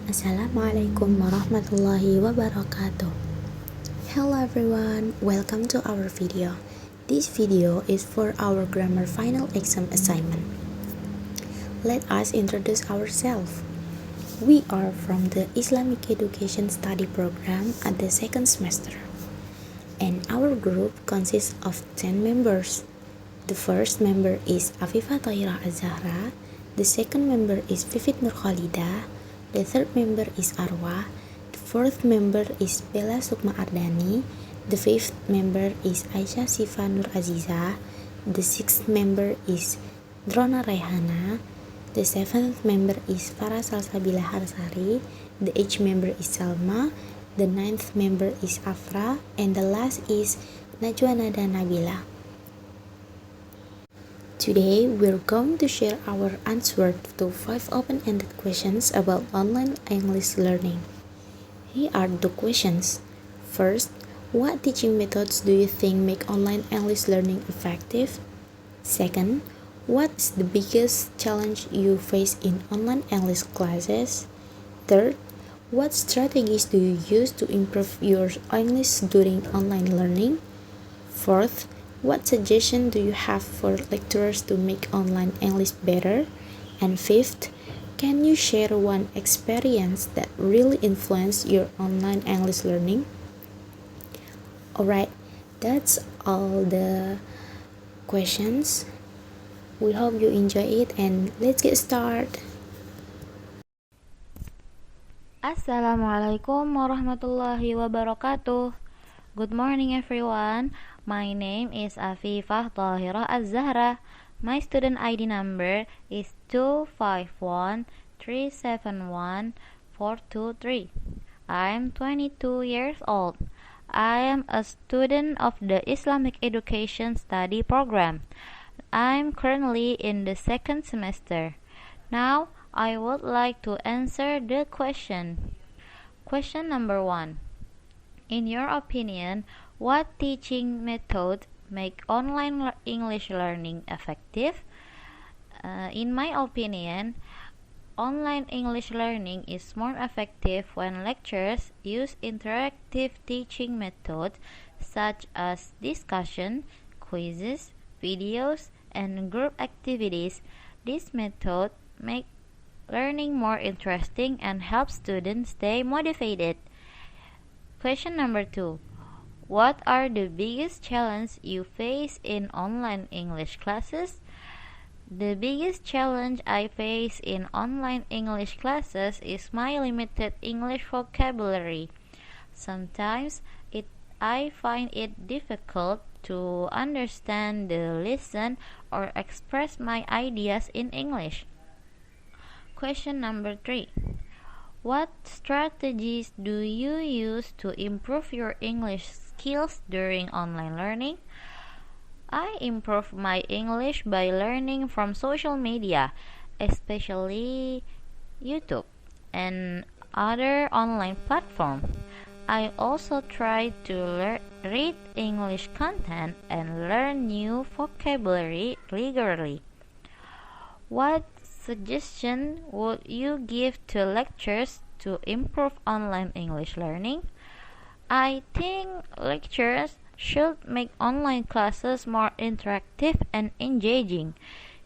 Assalamualaikum warahmatullahi wabarakatuh. Hello everyone, welcome to our video. This video is for our grammar final exam assignment. Let us introduce ourselves. We are from the Islamic Education Study Program at the second semester. And our group consists of 10 members. The first member is Afifah Tahirah Az-Zahra. The second member is Vivit Nur Khalidah. The third member is Arwa. The fourth member is Bella Sukma Ardani. The fifth member is Aisyah Sifa Nur Aziza. The sixth member is Drona Raihana. The seventh member is Farah Salsabila Harsari. The eighth member is Salma. The ninth member is Afra. And the last is Najwa Nada Nabila. Today, we're going to share our answer to 5 open-ended questions about online English learning. Here are the questions. First, what teaching methods do you think make online English learning effective? Second, what is the biggest challenge you face in online English classes? Third, what strategies do you use to improve your English during online learning? Fourth, what suggestion do you have for lecturers to make online English better? And fifth, can you share one experience that really influenced your online English learning? Alright, that's all the questions. We hope you enjoy it and let's get started. Assalamualaikum warahmatullahi wabarakatuh. Good morning everyone. My name is Afifah Tahirah Az-Zahra. My student ID number is 251371423. I am 22 years old. I am a student of the Islamic Education Study Program. I am currently in the second semester. Now, I would like to answer the question. Question number 1. In your opinion, what teaching method make online English learning effective? In my opinion, online English learning is more effective when lecturers use interactive teaching methods such as discussion, quizzes, videos, and group activities. This method make learning more interesting and help students stay motivated. Question number 2. What are the biggest challenges you face in online English classes? The biggest challenge I face in online English classes is my limited English vocabulary. Sometimes I find it difficult to understand the lesson or express my ideas in English. Question number 3. What strategies do you use to improve your English skills during online learning? I improve my English by learning from social media, especially YouTube and other online platforms. I also try to read English content and learn new vocabulary regularly. What suggestion would you give to lecturers to improve online English learning? I think lecturers should make online classes more interactive and engaging.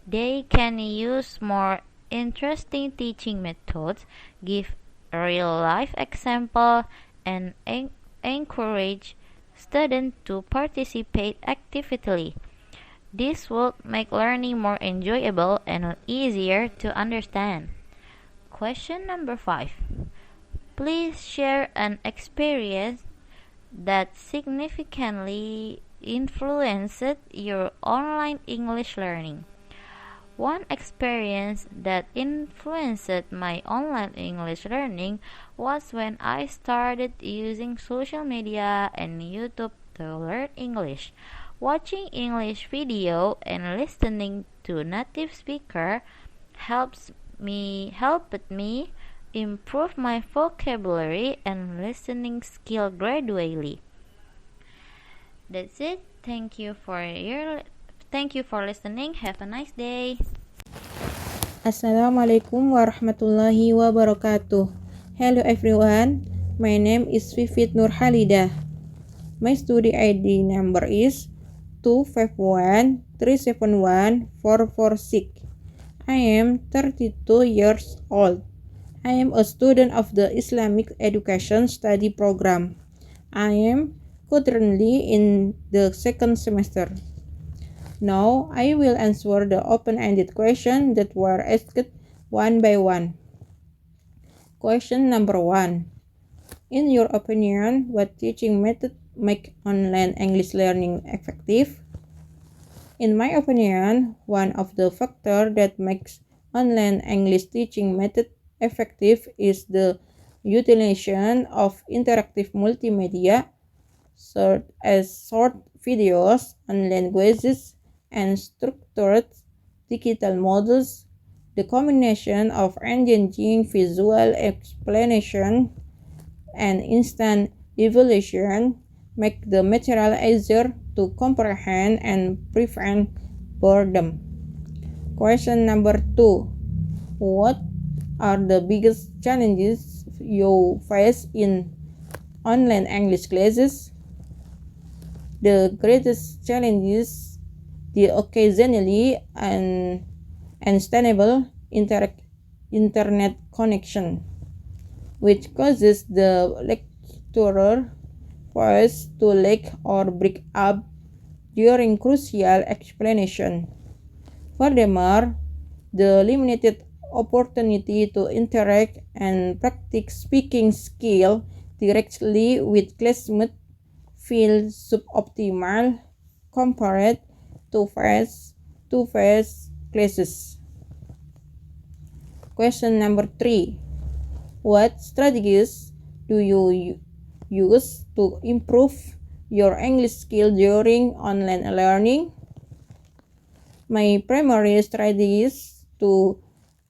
They can use more interesting teaching methods, give a real-life example, and encourage students to participate actively. This will make learning more enjoyable and easier to understand. Question number 5. Please share an experience that significantly influenced your online English learning. One experience that influenced my online English learning was when I started using social media and YouTube to learn English. Watching English video and listening to native speaker helped me improve my vocabulary and listening skill gradually. That's it. Thank you for listening. Have a nice day. Assalamualaikum warahmatullahi wabarakatuh. Hello everyone, my name is Vivit Nurhalidah. My study ID number is 251371446. I am 32 years old. I am a student of the Islamic Education Study Program. I am currently in the second semester. Now, I will answer the open-ended questions that were asked one by one. Question number 1. In your opinion, what teaching method make online English learning effective? In my opinion, one of the factors that makes online English teaching method effective is the utilization of interactive multimedia, such as short videos, online quizzes, and structured digital models. The combination of engaging visual explanation and instant evaluation make the material easier to comprehend and prevent boredom. Question number 2. What are the biggest challenges you face in online English classes? The greatest challenge is the occasionally unstable internet connection, which causes the lecturer voice to lag or break up during crucial explanation. Furthermore, the limited opportunity to interact and practice speaking skill directly with classmates feels suboptimal compared to face-to-face classes. Question number 3. What strategies do you use to improve your English skill during online learning? My primary strategy is to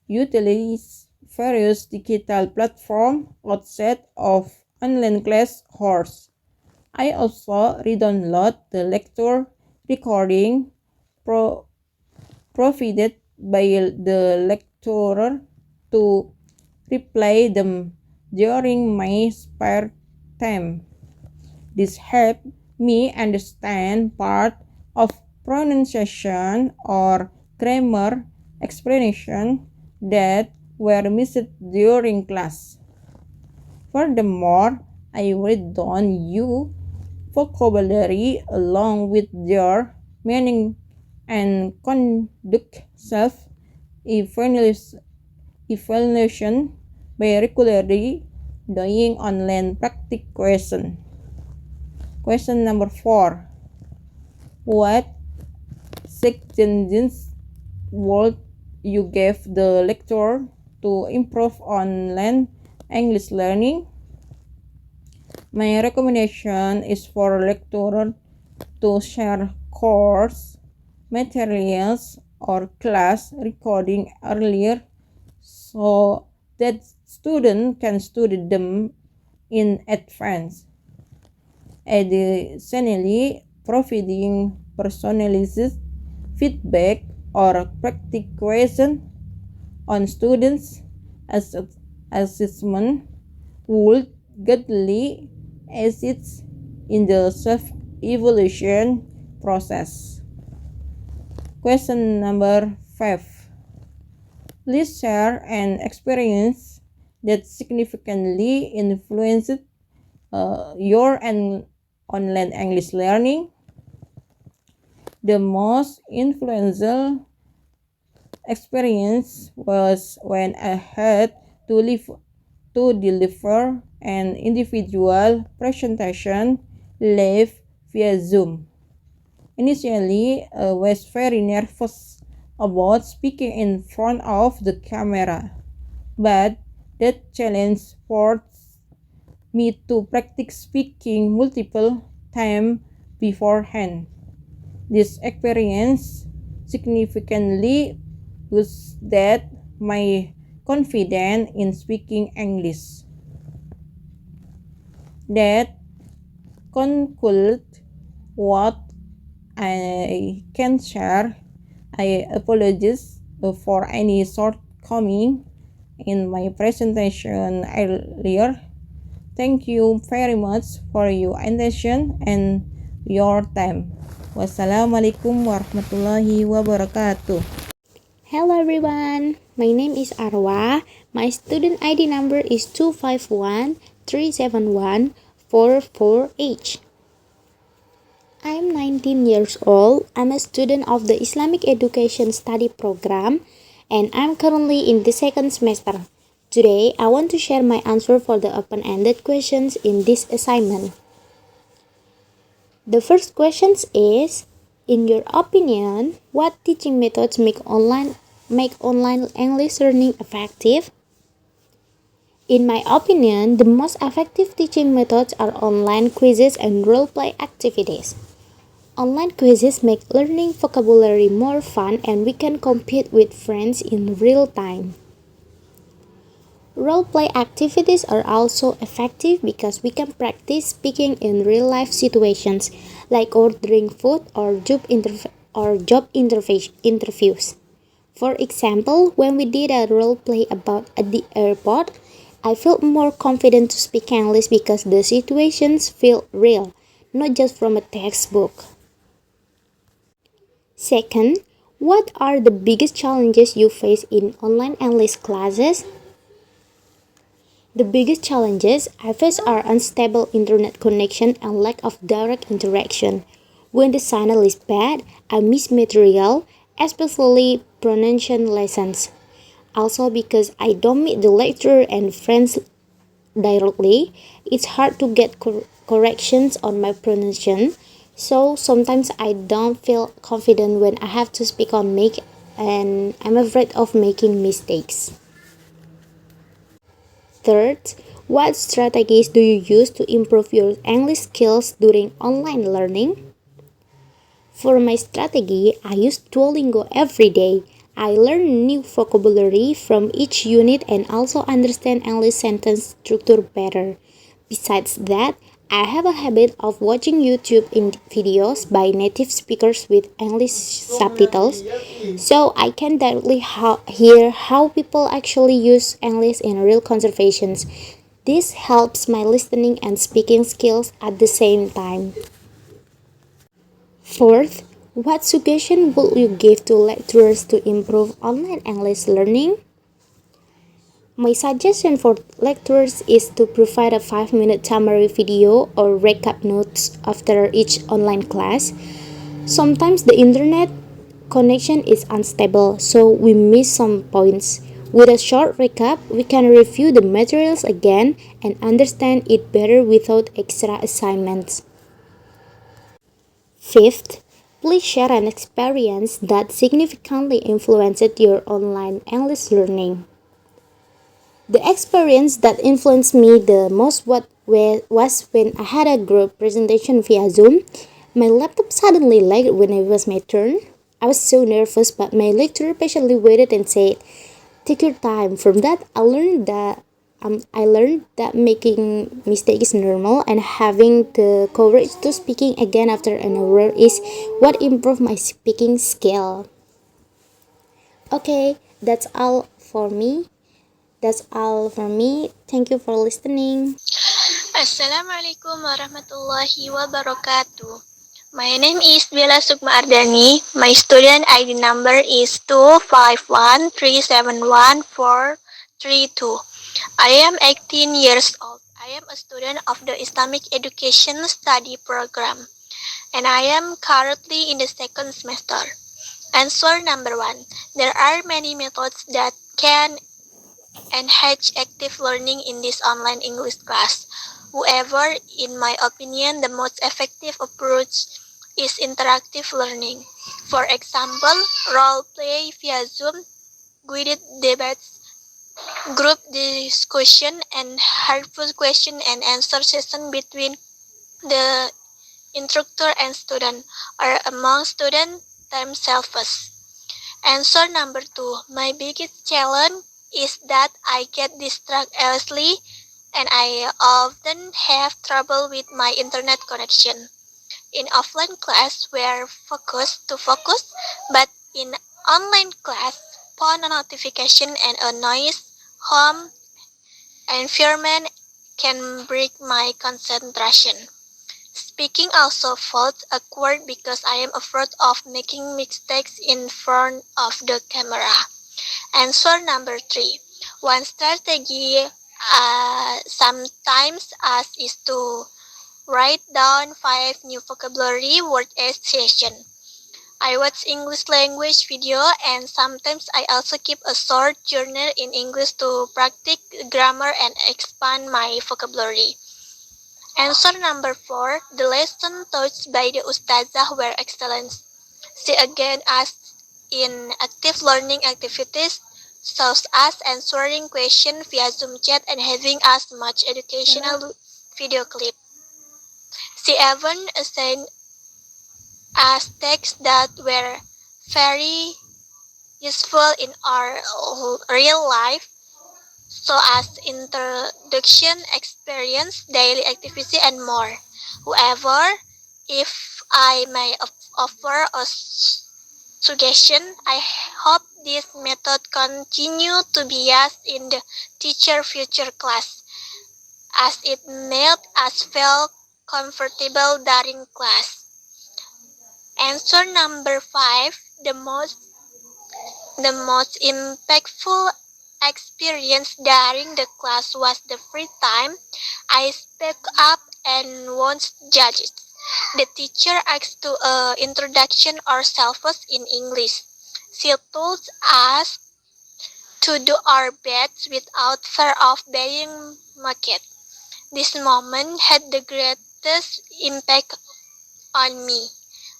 utilize various digital platforms outside of online class hours. I also re-download the lecture recording provided by the lecturer to replay them during my spare time. This helped me understand part of pronunciation or grammar explanation that were missed during class. Furthermore, I write down new vocabulary along with their meaning and conduct self-evaluation by regularly doing online practice question. Question number 4. What suggestions would you give the lecturer to improve online English learning? My recommendation is for lecturer to share course materials or class recording earlier so that students can study them in advance. Additionally, providing personalized feedback or practice questions on students' assessment would greatly assist in the self-evaluation process. Question number 5. Please share an experience that significantly influenced your online English learning. The most influential experience was when I had to deliver an individual presentation live via Zoom. Initially, I was very nervous about speaking in front of the camera, but that challenge forced me to practice speaking multiple times beforehand. This experience significantly boosted my confidence in speaking English. That concludes what I can share. I apologize for any shortcoming in my presentation earlier. Thank you very much for your attention and your time. Wassalamualaikum warahmatullahi wabarakatuh. Hello everyone, my name is Arwa. My student ID number is 251371448. I am 19 years old. I'm a student of the Islamic Education Study Program and I'm currently in the second semester. Today, I want to share my answer for the open-ended questions in this assignment. The first question is, in your opinion, what teaching methods make online English learning effective? In my opinion, the most effective teaching methods are online quizzes and role-play activities. Online quizzes make learning vocabulary more fun and we can compete with friends in real time. Role-play activities are also effective because we can practice speaking in real-life situations like ordering food or job interviews. For example, when we did a role-play about at the airport, I felt more confident to speak English because the situations feel real, not just from a textbook. Second, what are the biggest challenges you face in online English classes? The biggest challenges I face are unstable internet connection and lack of direct interaction. When the signal is bad, I miss material, especially pronunciation lessons. Also because I don't meet the lecturer and friends directly, it's hard to get corrections on my pronunciation. So sometimes I don't feel confident when I have to speak on mic and I'm afraid of making mistakes. Third, what strategies do you use to improve your English skills during online learning? For my strategy, I use Duolingo every day. I learn new vocabulary from each unit and also understand English sentence structure better. Besides that, I have a habit of watching YouTube videos by native speakers with English subtitles, so I can directly hear how people actually use English in real conversations. This helps my listening and speaking skills at the same time. Fourth, what suggestion would you give to lecturers to improve online English learning? My suggestion for lecturers is to provide a 5-minute summary video or recap notes after each online class. Sometimes the internet connection is unstable, so we miss some points. With a short recap, we can review the materials again and understand it better without extra assignments. Fifth, please share an experience that significantly influenced your online English learning. The experience that influenced me the most was when I had a group presentation via Zoom. My laptop suddenly lagged when it was my turn. I was so nervous, but my lecturer patiently waited and said, "Take your time." From that, I learned that making mistakes is normal and having the courage to speaking again after an error is what improved my speaking skill. Okay, That's all for me. Thank you for listening. Assalamualaikum warahmatullahi wabarakatuh. My name is Bella Sukma Ardani. My student ID number is 251371432. I am 18 years old. I am a student of the Islamic Education Study Program and I am currently in the second semester. Answer number 1. There are many methods that can enhance active learning in this online English class. However, in my opinion, the most effective approach is interactive learning. For example, role play via Zoom, guided debates, group discussion, and helpful question and answer session between the instructor and student or among students themselves. Answer number 2. My biggest challenge is that I get distracted easily and I often have trouble with my internet connection. In offline class, we're focused to focus, but in online class, phone notification and a noise home environment can break my concentration. Speaking also felt awkward because I am afraid of making mistakes in front of the camera. Answer number 3. One strategy sometimes us is to write down 5 new vocabulary words each session. I watch English language video and sometimes I also keep a short journal in English to practice grammar and expand my vocabulary. Answer number 4. The lesson taught by the Ustazah were excellent. She again asked in active learning activities such as answering questions via Zoom chat and having as much educational video clip. She even assigned us texts that were very useful in our real life, so as introduction, experience, daily activity, and more. However, if I may offer a suggestion, I hope this method continue to be used in the teacher future class, as it made us feel comfortable during class. Answer number 5. The most impactful experience during the class was the free time I spoke up and once judged. The teacher asked to introduction ourselves in English. She told us to do our best without fear of being mocked. This moment had the greatest impact on me,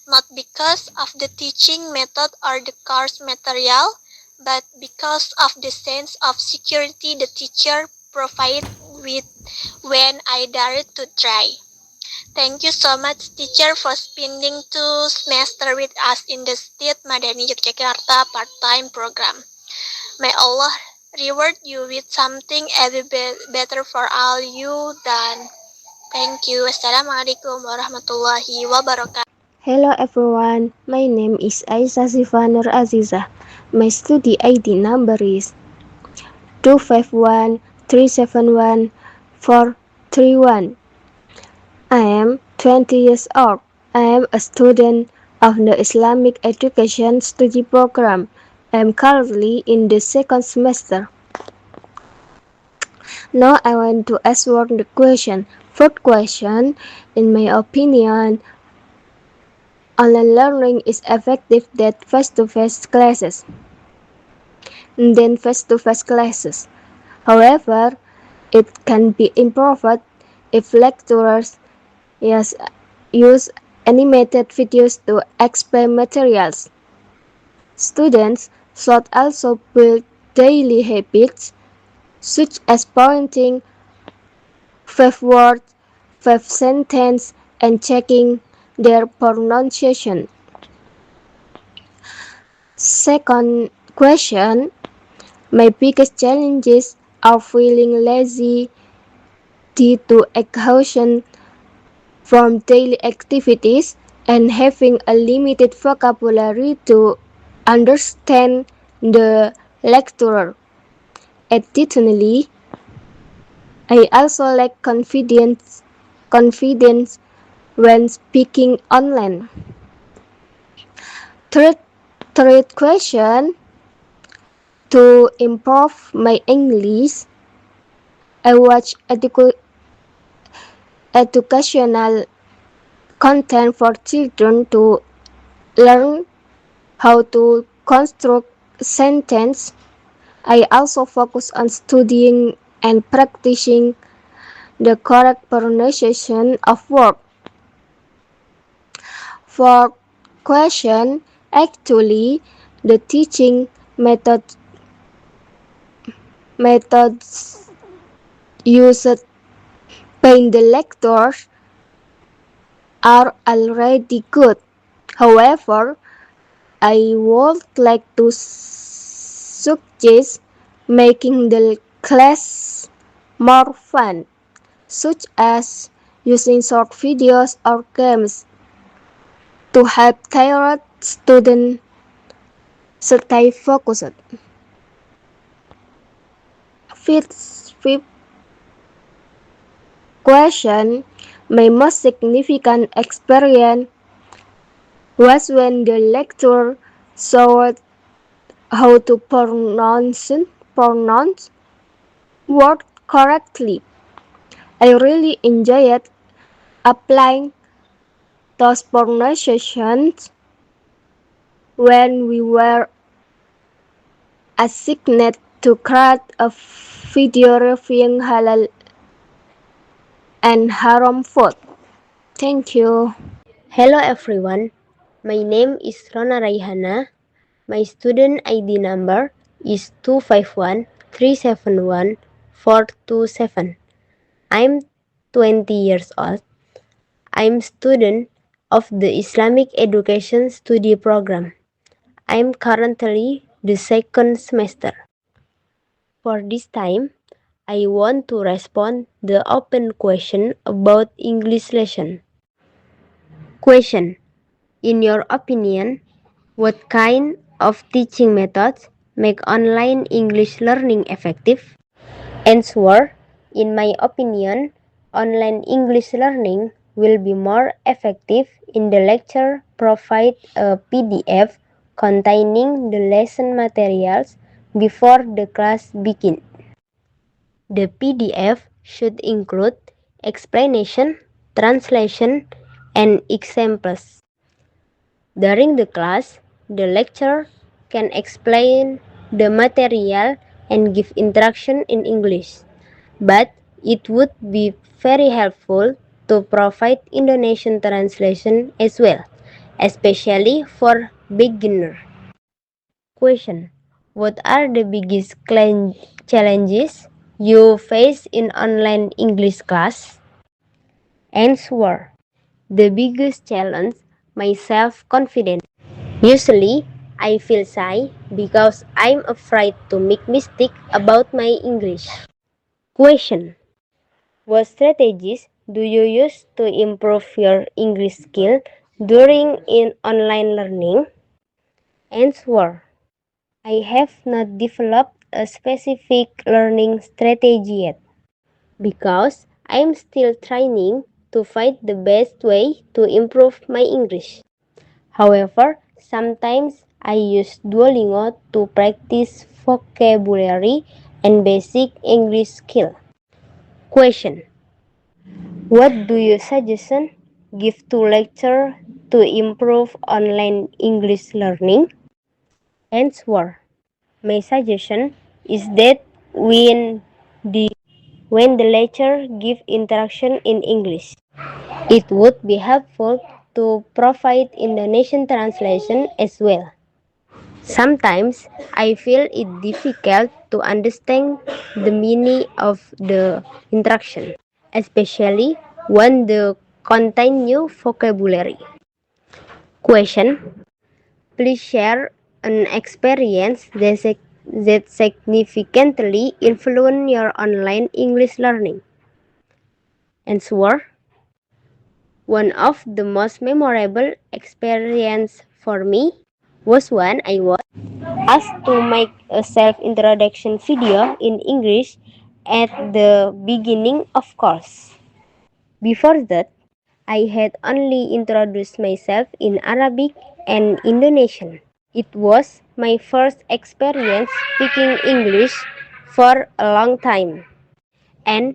not because of the teaching method or the course material, but because of the sense of security the teacher provided with when I dared to try. Thank you so much, teacher, for spending 2 semesters with us in the State Madani Yogyakarta part-time program. May Allah reward you with something ever better for all you done. Thank you. Wassalamualaikum warahmatullahi wabarakatuh. Hello everyone, my name is Aisyah Sifanur Aziza. My study ID number is 251371431. I am 20 years old. I am a student of the Islamic Education Study Program. I am currently in the second semester. Now I want to answer the question. First question, in my opinion, online learning is effective than face-to-face classes. However, it can be improved if lecturers use animated videos to explain materials. Students should also build daily habits such as pointing 5 words, 5 sentences, and checking their pronunciation. Second question, my biggest challenges are feeling lazy due to exhaustion from daily activities and having a limited vocabulary to understand the lecturer. Additionally, I also lack confidence when speaking online. Third question, to improve my English, I watch educational content for children to learn how to construct sentences. I also focus on studying and practicing the correct pronunciation of words. Fourth question, actually, the teaching methods used by the lectures are already good. However, I would like to suggest making the class more fun, such as using short videos or games to help tired students stay focused. fifth question, my most significant experience was when the lecturer showed how to pronounce word correctly. I really enjoyed applying those pronunciations when we were assigned to create a video reviewing halal and haram food. Thank you. Hello everyone, my name is Rona Raihana. My student ID number is 251371427. I'm 20 years old. I'm student of the Islamic Education Study Program. I'm currently the second semester. For this time, I want to respond the open question about English lesson. Question: in your opinion, what kind of teaching methods make online English learning effective? Answer: in my opinion, online English learning will be more effective in the lecture provide a PDF containing the lesson materials before the class begins. The PDF should include explanation, translation, and examples. During the class, the lecturer can explain the material and give instruction in English, but it would be very helpful to provide Indonesian translation as well, especially for beginner. Question: what are the biggest challenges you face in online English class? Answer: the biggest challenge, my self-confidence. Usually, I feel shy because I'm afraid to make mistake about my English. Question: what strategies do you use to improve your English skill during online learning? Answer: I have not developed a specific learning strategy yet because I'm still trying to find the best way to improve my English. However, sometimes I use Duolingo to practice vocabulary and basic English skill. Question: what do you suggest give to lecturer to improve online English learning? Answer: my suggestion is that when the lecturer give instruction in English, it would be helpful to provide Indonesian translation as well. Sometimes I feel it difficult to understand the meaning of the instruction, especially when they contain new vocabulary. Question: please share an experience that significantly influenced your online English learning. Answer: one of the most memorable experience for me was when I was asked to make a self-introduction video in English at the beginning of course. Before that, I had only introduced myself in Arabic and Indonesian. It was my first experience speaking English for a long time, and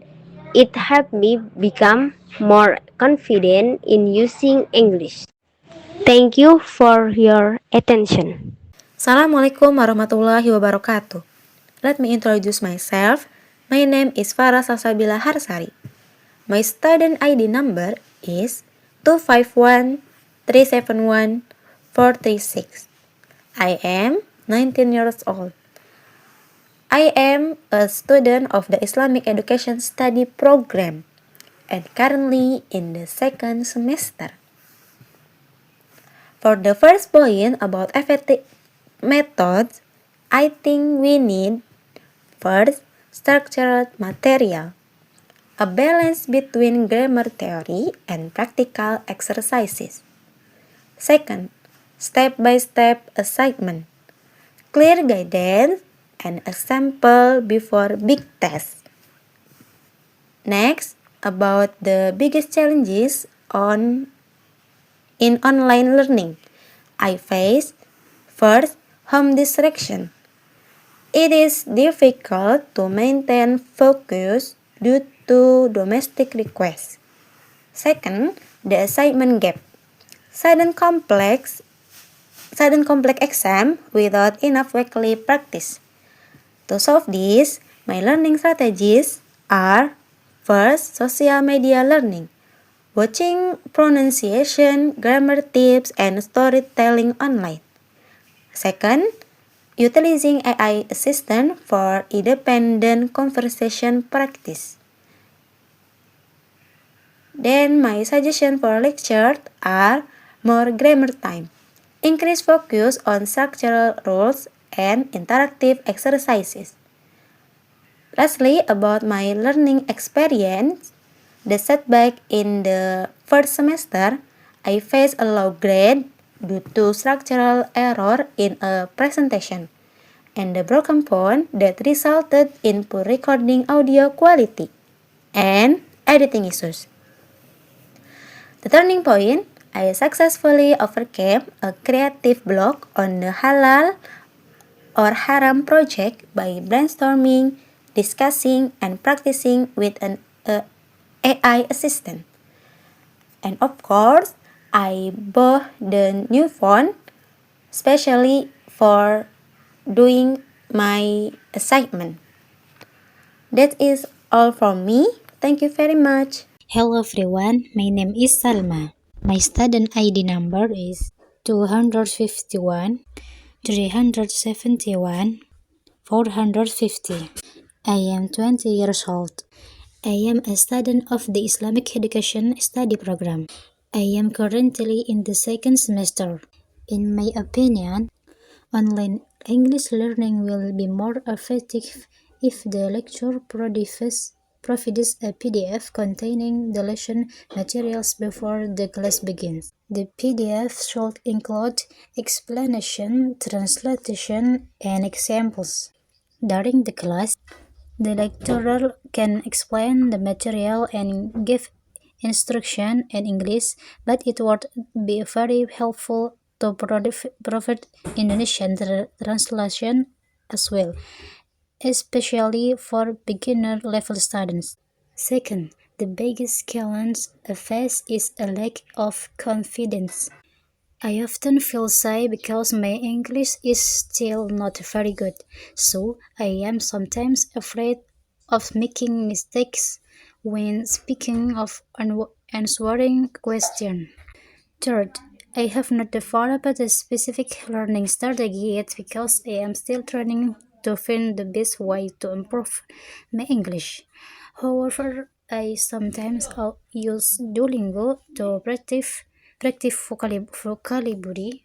it helped me become more confident in using English. Thank you for your attention. Assalamualaikum warahmatullahi wabarakatuh. Let me introduce myself. My name is Farah Salsabila Harsari. My student ID number is 251371436. I am 19 years old. I am a student of the Islamic Education Study Program and currently in the second semester. For the first point about effective methods, I think we need first, structured material, a balance between grammar theory and practical exercises. Second, step-by-step assignment, clear guidance and a sample before big tests. Next, about the biggest challenges in online learning. I face first, home distraction. It is difficult to maintain focus due to domestic requests. Second, the assignment gap. Sudden complex exam without enough weekly practice. To solve this, my learning strategies are: first, social media learning. Watching pronunciation, grammar tips, and storytelling online. Second, utilizing AI assistant for independent conversation practice. Then my suggestion for lectures are more grammar time, increase focus on structural rules, and interactive exercises. Lastly, about my learning experience, the setback in the first semester, I faced a low grade due to structural error in a presentation and the broken phone that resulted in poor recording audio quality and editing issues. The turning point, I successfully overcame a creative block on the halal or haram project by brainstorming, discussing, and practicing with an AI assistant. And of course, I bought the new phone, especially for doing my assignment. That is all from me. Thank you very much. Hello everyone, my name is Salma. My student ID number is 251 371 450. I am 20 years old. I am a student of the Islamic Education Study Program. I am currently in the second semester. In my opinion, online English learning will be more effective if the lecturer provides a PDF containing the lesson materials before the class begins. The PDF should include explanation, translation, and examples. During the class, the lecturer can explain the material and give instruction in English, but it would be very helpful to provide Indonesian translation as well, especially for beginner level students. Second, the biggest challenge I face is a lack of confidence. I often feel shy because my English is still not very good, so I am sometimes afraid of making mistakes when speaking of answering questions. Third, I have not developed a specific learning strategy yet because I am still trying to find the best way to improve my English. However, I sometimes use Duolingo to practice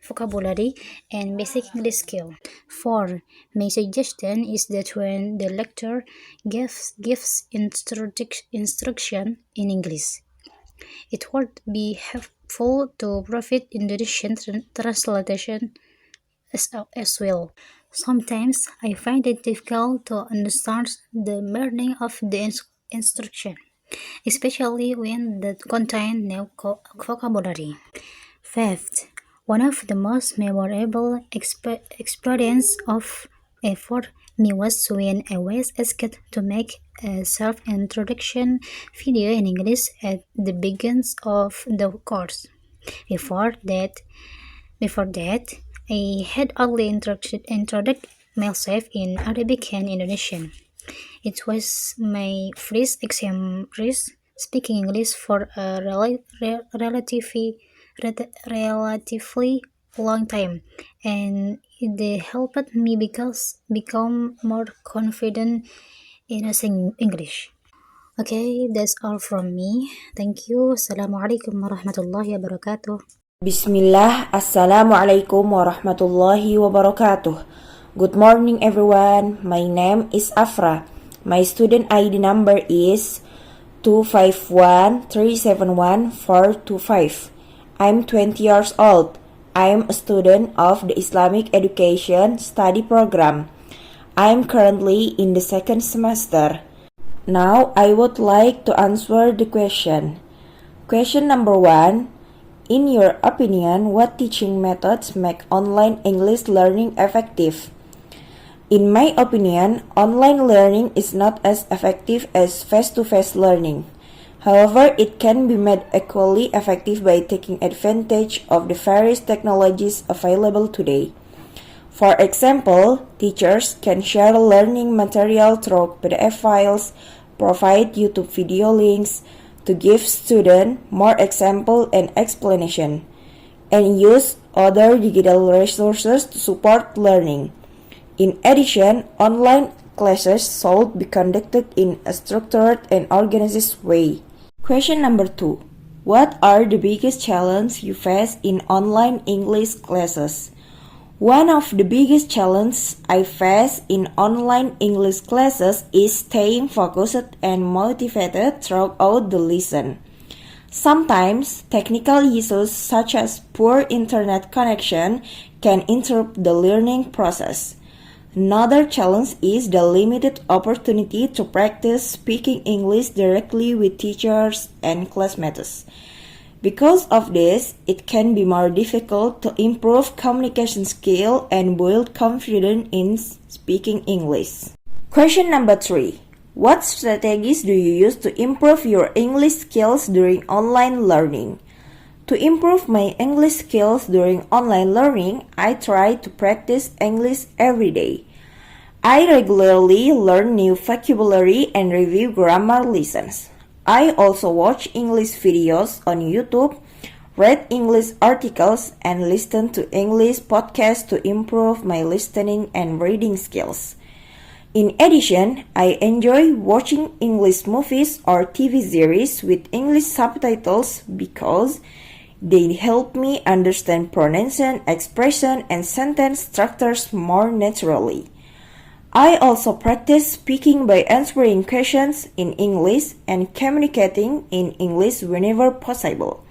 vocabulary and basic English skill. 4. My suggestion is that when the lecturer gives instruction in English, it would be helpful to provide Indonesian translation as well. Sometimes I find it difficult to understand the meaning of the instruction, especially when they contain new vocabulary. Fifth, one of the most memorable experience of for me was when I was asked to make a self-introduction video in English at the beginning of the course. Before that, I had only introduced myself in Arabic and Indonesian. It was my first experience speaking English for a relatively long time, and it helped me become more confident in using English. Okay, that's all from me. Thank you. Assalamualaikum warahmatullahi wabarakatuh. Bismillah, Assalamualaikum warahmatullahi wabarakatuh. Good morning everyone, my name is Afra. My student ID number is 251371425. I'm 20 years old. I'm a student of the Islamic Education Study Program. I'm currently in the second semester. Now I would like to answer the question. Question number 1. In your opinion, what teaching methods make online English learning effective? In my opinion, online learning is not as effective as face-to-face learning. However, it can be made equally effective by taking advantage of the various technologies available today. For example, teachers can share learning material through PDF files, provide YouTube video links to give students more example and explanation, and use other digital resources to support learning. In addition, online classes should be conducted in a structured and organized way. Question number 2. What are the biggest challenges you face in online English classes? One of the biggest challenges I face in online English classes is staying focused and motivated throughout the lesson. Sometimes, technical issues such as poor internet connection can interrupt the learning process. Another challenge is the limited opportunity to practice speaking English directly with teachers and classmates. Because of this, it can be more difficult to improve communication skill and build confidence in speaking English. Question number 3. What strategies do you use to improve your English skills during online learning? To improve my English skills during online learning, I try to practice English every day. I regularly learn new vocabulary and review grammar lessons. I also watch English videos on YouTube, read English articles, and listen to English podcasts to improve my listening and reading skills. In addition, I enjoy watching English movies or TV series with English subtitles because they help me understand pronunciation, expression, and sentence structures more naturally. I also practice speaking by answering questions in English and communicating in English whenever possible.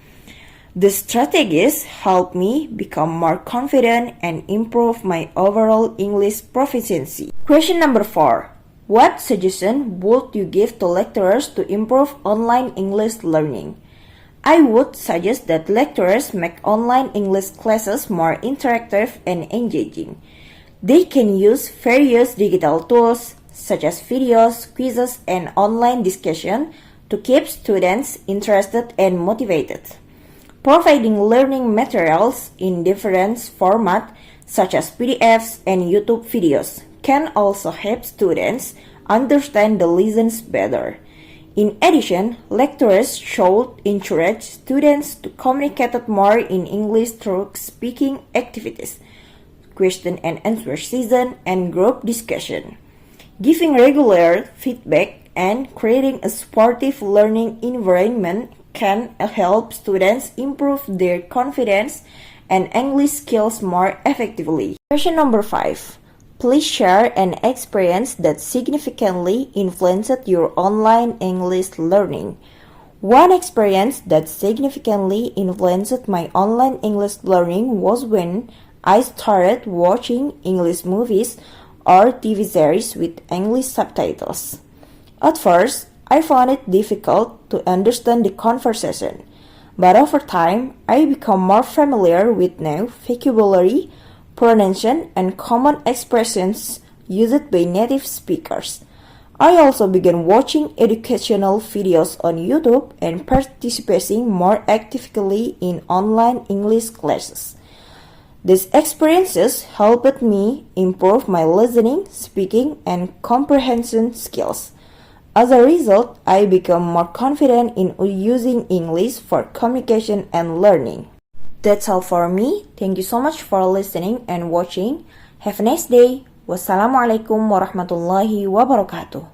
The strategies help me become more confident and improve my overall English proficiency. Question number 4. What suggestion would you give to lecturers to improve online English learning? I would suggest that lecturers make online English classes more interactive and engaging. They can use various digital tools such as videos, quizzes, and online discussion to keep students interested and motivated. Providing learning materials in different formats such as PDFs and YouTube videos can also help students understand the lessons better. In addition, lecturers should encourage students to communicate more in English through speaking activities, question and answer session, and group discussion. Giving regular feedback and creating a supportive learning environment can help students improve their confidence and English skills more effectively. Question number 5. Please share an experience that significantly influenced your online English learning. One experience that significantly influenced my online English learning was when I started watching English movies or TV series with English subtitles. At first, I found it difficult to understand the conversation, but over time, I became more familiar with new vocabulary, pronunciation, and common expressions used by native speakers. I also began watching educational videos on YouTube and participating more actively in online English classes. These experiences helped me improve my listening, speaking, and comprehension skills. As a result, I became more confident in using English for communication and learning. That's all for me. Thank you so much for listening and watching. Have a nice day. Wassalamualaikum warahmatullahi wabarakatuh.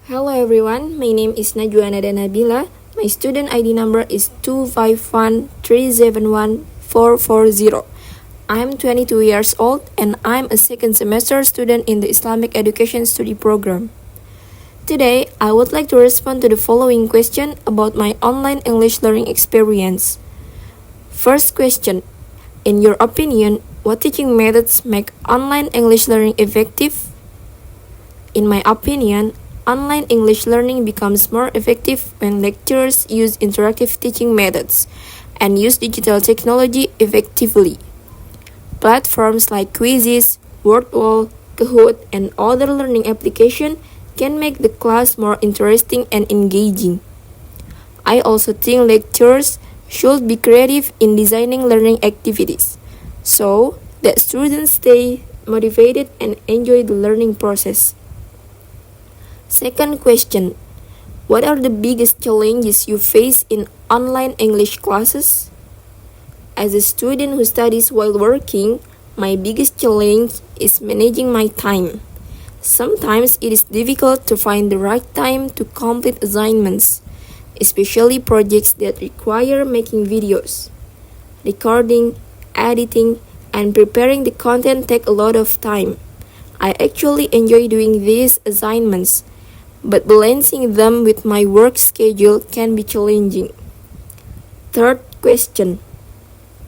Hello everyone, my name is Najwa Nada Nabila. My student ID number is 251371440. I'm 22 years old and I'm a second semester student in the Islamic Education Study Program. Today, I would like to respond to the following question about my online English learning experience. First question, in your opinion, what teaching methods make online English learning effective? In my opinion, online English learning becomes more effective when lecturers use interactive teaching methods and use digital technology effectively. Platforms like Quizzes, Wordwall, Kahoot, and other learning applications can make the class more interesting and engaging. I also think lecturers should be creative in designing learning activities, so that students stay motivated and enjoy the learning process. Second question: what are the biggest challenges you face in online English classes? As a student who studies while working, my biggest challenge is managing my time. Sometimes it is difficult to find the right time to complete assignments, especially projects that require making videos. Recording, editing, and preparing the content take a lot of time. I actually enjoy doing these assignments, but balancing them with my work schedule can be challenging. Third question: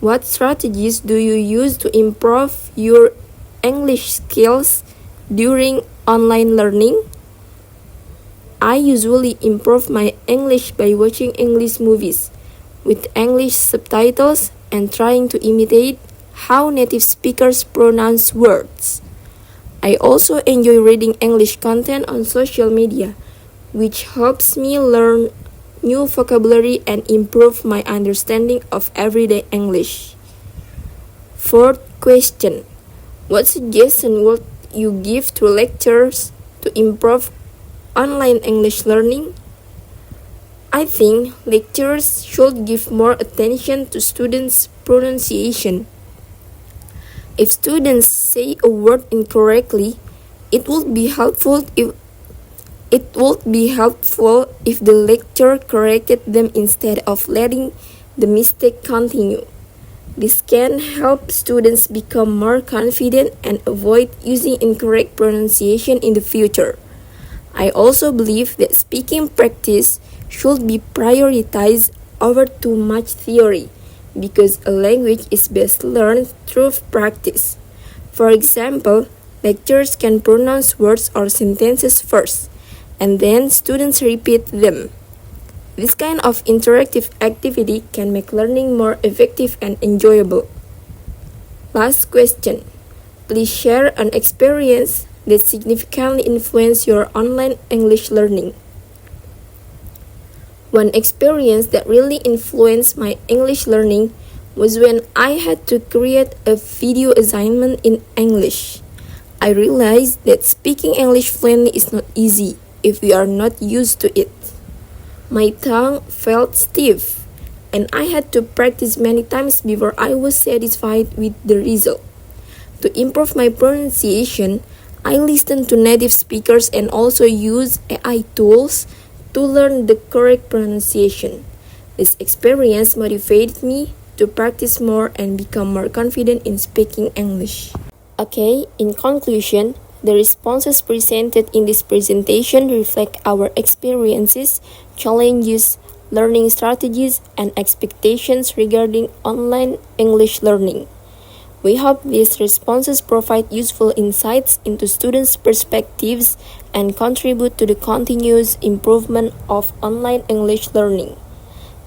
what strategies do you use to improve your English skills during online learning? I usually improve my English by watching English movies with English subtitles and trying to imitate how native speakers pronounce words. I also enjoy reading English content on social media, which helps me learn new vocabulary and improve my understanding of everyday English. Fourth question: what suggestion would you give to lecturers to improve online English learning? I think lecturers should give more attention to students' pronunciation. If students say a word incorrectly, it would be helpful if the lecturer corrected them instead of letting the mistake continue. This can help students become more confident and avoid using incorrect pronunciation in the future. I also believe that speaking practice should be prioritized over too much theory, because a language is best learned through practice. For example, lecturers can pronounce words or sentences first, and then students repeat them. This kind of interactive activity can make learning more effective and enjoyable. Last question: please share an experience that significantly influenced your online English learning. One experience that really influenced my English learning was when I had to create a video assignment in English. I realized that speaking English fluently is not easy if we are not used to it. My tongue felt stiff, and I had to practice many times before I was satisfied with the result. To improve my pronunciation, I listened to native speakers and also used AI tools to learn the correct pronunciation. This experience motivated me to practice more and become more confident in speaking English. Okay, in conclusion, the responses presented in this presentation reflect our experiences, challenges, learning strategies, and expectations regarding online English learning. We hope these responses provide useful insights into students' perspectives and contribute to the continuous improvement of online English learning.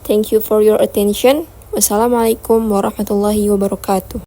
Thank you for your attention. Wassalamualaikum warahmatullahi wabarakatuh.